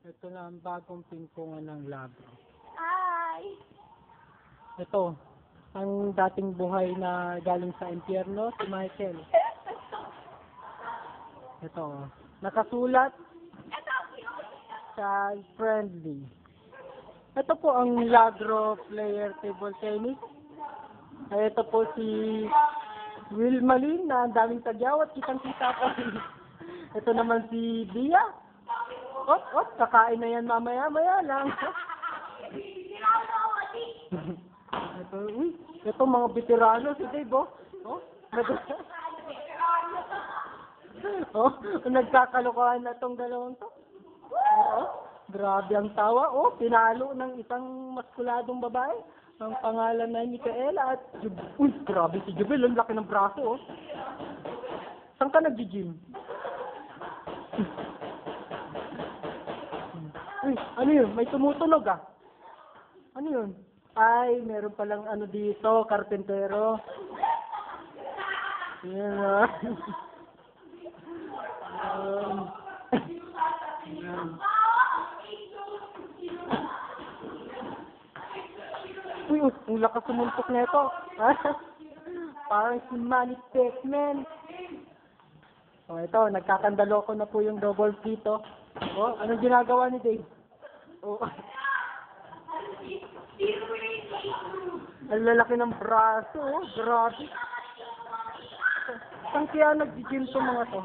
Ito na ang bagong pingpungan ng labro. Hi! Ito, ang dating buhay na galing sa impyerno, si Michael. Ito, nakasulat, child friendly. Ito po ang Lagro player table tennis. Ito po si Will Malin na ang daming tagyaw at kitang-kita po. Ito naman si Bia. Kakain na yan mamaya-maya lang. Ito mga veterano si Dave, nagkakalokohan na tong dalawang to. Grabe ang tawa, pinalo ng isang maskuladong babae. Ang pangalan na Micaela at grabe si Jubel, ang laki ng braso, Saan ka nag-gym? Ano yun? May tumutunog Ano yun? Ay, meron palang ano dito, karpentero. Yan ang lakas sumuntok na ito. Parang si Manny Pacman. Ito, nagkakandaloko na po yung double dito. Anong ginagawa ni Dave? Ang lalaki ng braso, grabe. Saan kaya nag-gym to mga to?